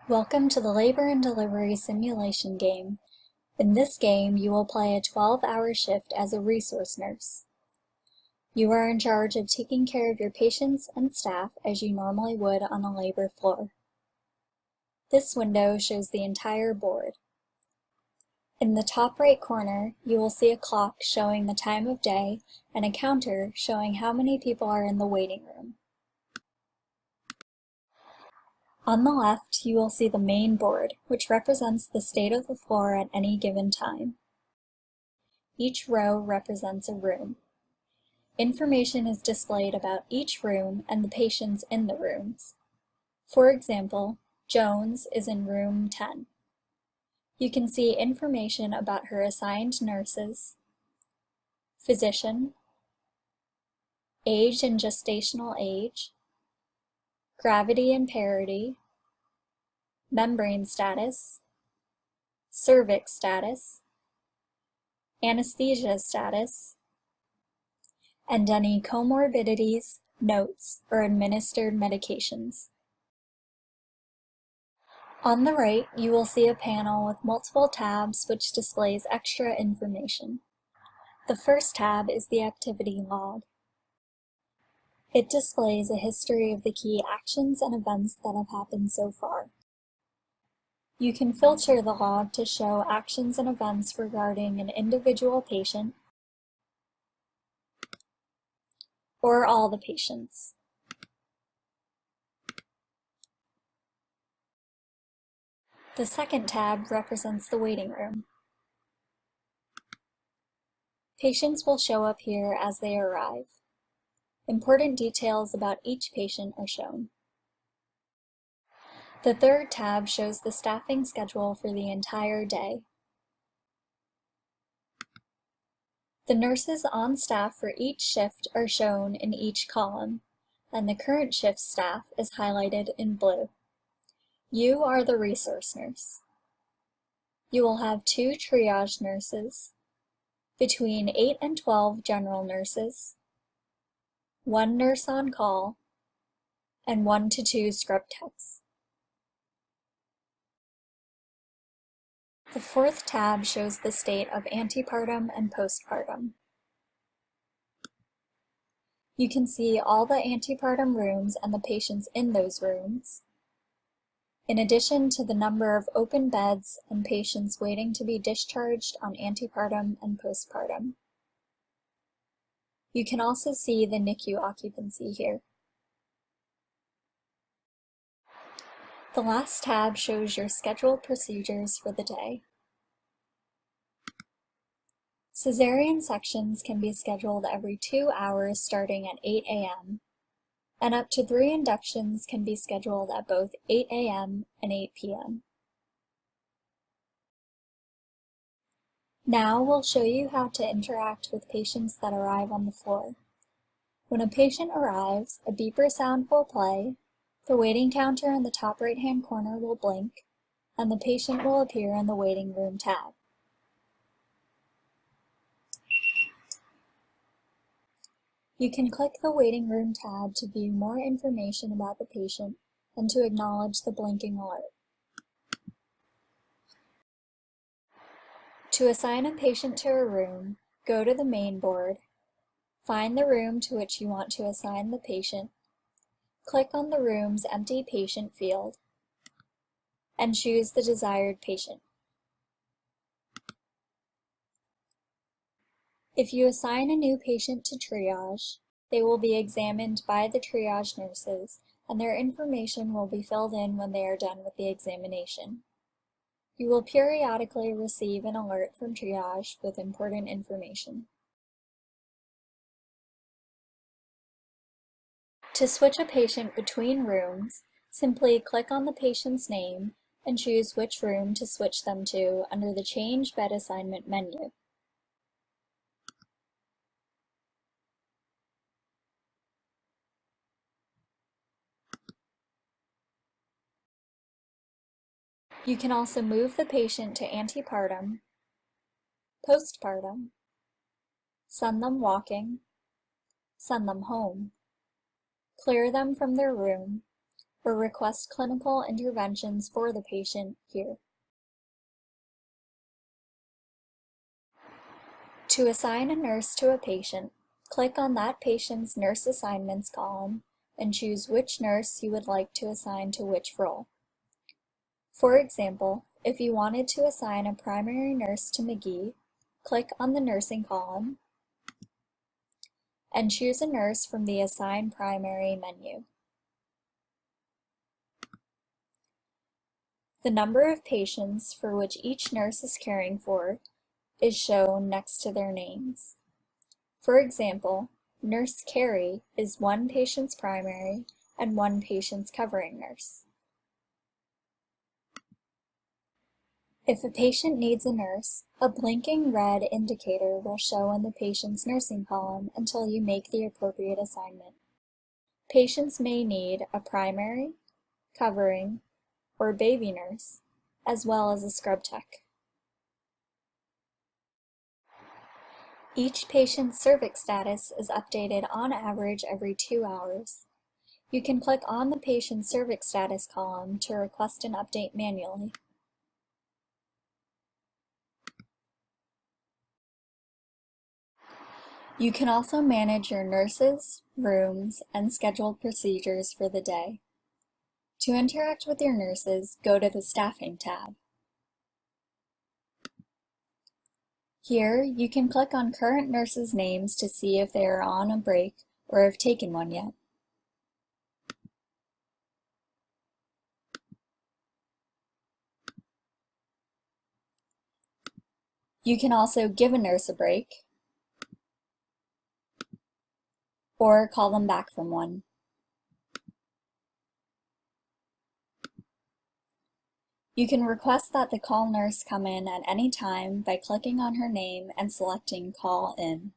Welcome to the Labor and Delivery Simulation game. In this game, you will play a 12-hour shift as a resource nurse. You are in charge of taking care of your patients and staff as you normally would on a labor floor. This window shows the entire board. In the top right corner, you will see a clock showing the time of day and a counter showing how many people are in the waiting room. On the left, you will see the main board, which represents the state of the floor at any given time. Each row represents a room. Information is displayed about each room and the patients in the rooms. For example, Jones is in room 10. You can see information about her assigned nurses, physician, age and gestational age, gravity and parity, membrane status, cervix status, anesthesia status, and any comorbidities, notes, or administered medications. On the right, you will see a panel with multiple tabs which displays extra information. The first tab is the activity log. It displays a history of the key actions and events that have happened so far. You can filter the log to show actions and events regarding an individual patient or all the patients. The second tab represents the waiting room. Patients will show up here as they arrive. Important details about each patient are shown. The third tab shows the staffing schedule for the entire day. The nurses on staff for each shift are shown in each column, and the current shift staff is highlighted in blue. You are the resource nurse. You will have 2 triage nurses, between 8 and 12 general nurses, 1 nurse on call, and 1 to 2 scrub techs. The fourth tab shows the state of antepartum and postpartum. You can see all the antepartum rooms and the patients in those rooms, in addition to the number of open beds and patients waiting to be discharged on antepartum and postpartum. You can also see the NICU occupancy here. The last tab shows your scheduled procedures for the day. Cesarean sections can be scheduled every 2 hours starting at 8 a.m., and up to 3 inductions can be scheduled at both 8 a.m. and 8 p.m. Now we'll show you how to interact with patients that arrive on the floor. When a patient arrives, a beeper sound will play, the waiting counter in the top right-hand corner will blink, and the patient will appear in the waiting room tab. You can click the waiting room tab to view more information about the patient and to acknowledge the blinking alert. To assign a patient to a room, go to the main board, find the room to which you want to assign the patient, click on the room's empty patient field, and choose the desired patient. If you assign a new patient to triage, they will be examined by the triage nurses, and their information will be filled in when they are done with the examination. You will periodically receive an alert from triage with important information. To switch a patient between rooms, simply click on the patient's name and choose which room to switch them to under the Change Bed Assignment menu. You can also move the patient to antepartum, postpartum, send them walking, send them home, clear them from their room, or request clinical interventions for the patient here. To assign a nurse to a patient, click on that patient's nurse assignments column and choose which nurse you would like to assign to which role. For example, if you wanted to assign a primary nurse to McGee, click on the nursing column and choose a nurse from the Assign Primary menu. The number of patients for which each nurse is caring for is shown next to their names. For example, Nurse Carrie is one patient's primary and one patient's covering nurse. If a patient needs a nurse, a blinking red indicator will show in the patient's nursing column until you make the appropriate assignment. Patients may need a primary, covering, or baby nurse, as well as a scrub tech. Each patient's cervix status is updated on average every 2 hours. You can click on the patient's cervix status column to request an update manually. You can also manage your nurses, rooms, and scheduled procedures for the day. To interact with your nurses, go to the Staffing tab. Here, you can click on current nurses' names to see if they are on a break or have taken one yet. You can also give a nurse a break or call them back from one. You can request that the call nurse come in at any time by clicking on her name and selecting Call In.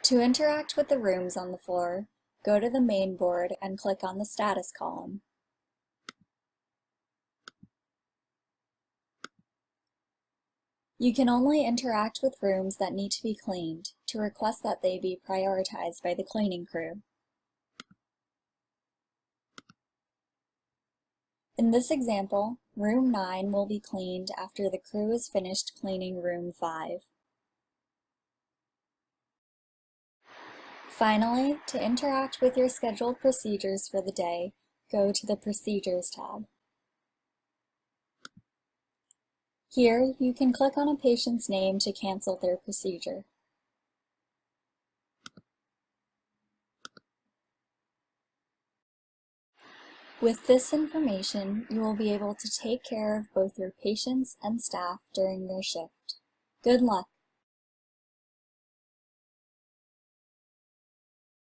To interact with the rooms on the floor, go to the main board and click on the status column. You can only interact with rooms that need to be cleaned to request that they be prioritized by the cleaning crew. In this example, room 9 will be cleaned after the crew is finished cleaning room 5. Finally, to interact with your scheduled procedures for the day, go to the Procedures tab. Here, you can click on a patient's name to cancel their procedure. With this information, you will be able to take care of both your patients and staff during their shift. Good luck!